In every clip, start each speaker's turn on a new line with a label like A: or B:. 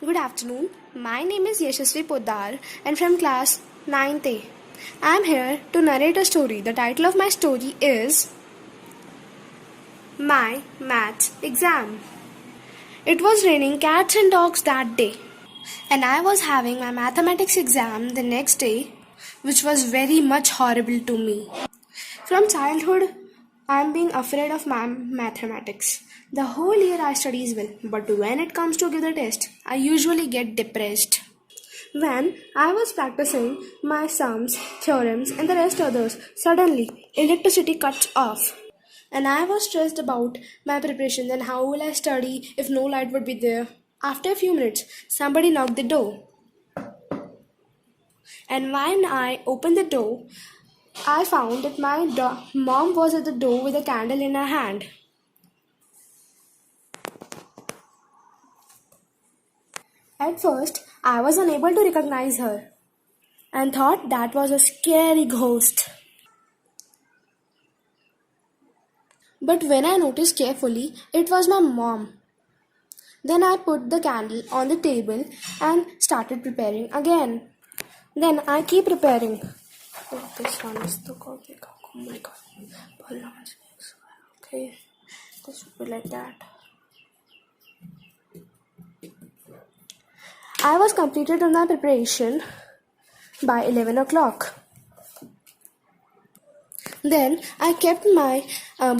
A: Good afternoon. My name is Yashasvi Poddar and from class 9th A. I am here to narrate a story. The title of my story is My Maths Exam. It was raining cats and dogs that day, and I was having my mathematics exam the next day, which was very much horrible to me. From childhood, I am being afraid of mathematics. The whole year I studies well, but when it comes to give the test, I usually get depressed. When I was practicing my sums, theorems, and the rest others, suddenly electricity cuts off. And I was stressed about my preparation. Then how will I study if no light would be there? After a few minutes, somebody knocked the door. And when I opened the door, I found that my mom was at the door with a candle in her hand. At first, I was unable to recognize her and thought that was a scary ghost. But when I noticed carefully, it was my mom. Then I put the candle on the table and started preparing again. Then I keep preparing. Oh, this one is the coffee cup. Oh my god. Okay, this will be like that. I was completed on my preparation by 11 o'clock. Then I kept my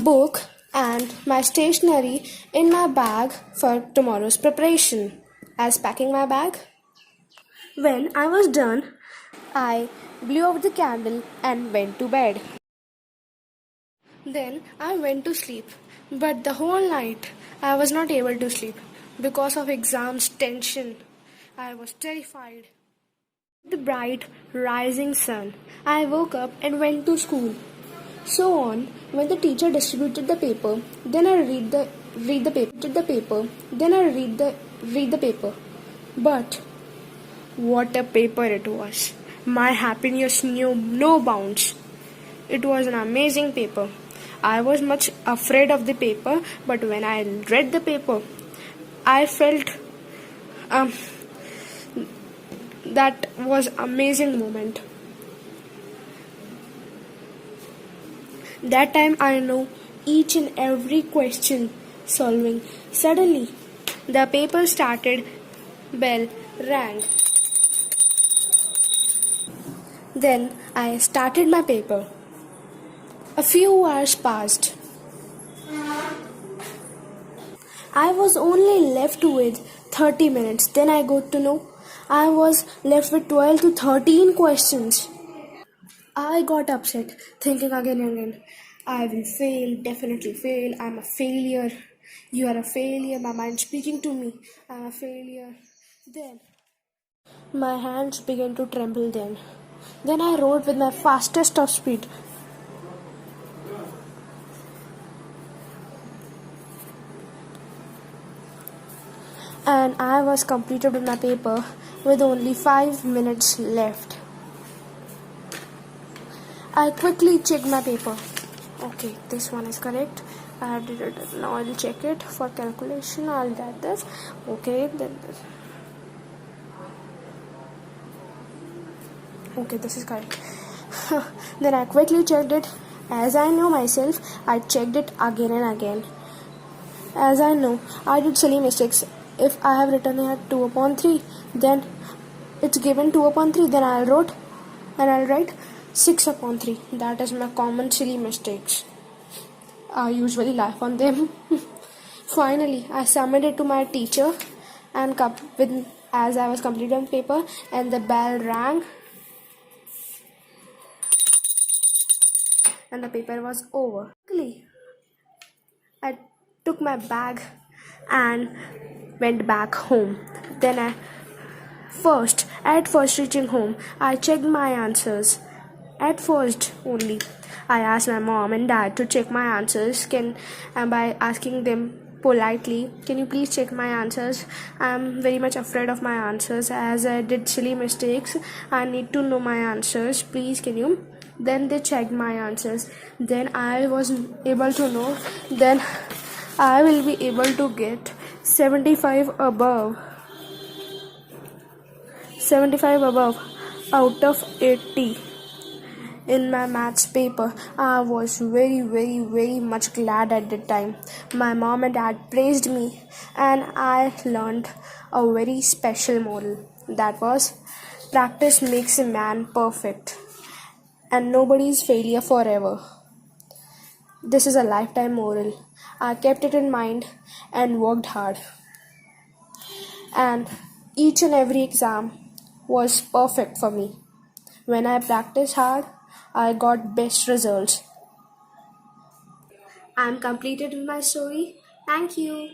A: book and my stationery in my bag for tomorrow's preparation. As packing my bag, when I was done, I blew out the candle and went to bed. Then I went to sleep, but the whole night I was not able to sleep because of exams tension. I was terrified. The bright rising sun, I woke up and went to school. So on, when the teacher distributed the paper, then I read the paper, then I read the paper. But what a paper it was! My happiness knew no bounds. It was an amazing paper. I was much afraid of the paper, but when I read the paper, I felt that was amazing moment. That time I know each and every question solving. Suddenly, the paper started, bell rang. Then I started my paper. A few hours passed. I was only left with 30 minutes. Then I got to know I was left with 12 to 13 questions. I got upset, thinking again and again, I will fail, definitely fail, I'm a failure. You are a failure, my mind speaking to me, I'm a failure. Then my hands began to tremble then. Then I wrote with my fastest of speed. And I was completed with my paper with only 5 minutes left. I quickly checked my paper. Okay, this one is correct. I did it. Now I'll check it for calculation. I'll add this. Okay, then this. Okay, this is correct. Then I quickly checked it. As I know myself, I checked it again and again. As I know, I did silly mistakes. If I have written here 2 upon 3, then it's given 2 upon 3, then I'll write 6 upon 3. That is my common silly mistakes. I usually laugh on them. Finally, I submitted to my teacher and as I was completing the paper and the bell rang and the paper was over. Quickly, I took my bag and went back home. Then at first reaching home, I checked my answers. At first only, I asked my mom and dad to check my answers. By asking them politely, can you please check my answers? I'm very much afraid of my answers as I did silly mistakes. I need to know my answers. Please, can you? Then they checked my answers. Then I was able to know. Then I will be able to get 75 above. 75 above out of 80 in my maths paper. I was very much glad at the time. My mom and dad praised me, and I learned a very special moral, that was, practice makes a man perfect, and nobody's failure forever. This is a lifetime moral. I kept it in mind and worked hard, and each and every exam was perfect for me. When I practiced hard, I got best results. I'm completed with my story. Thank you.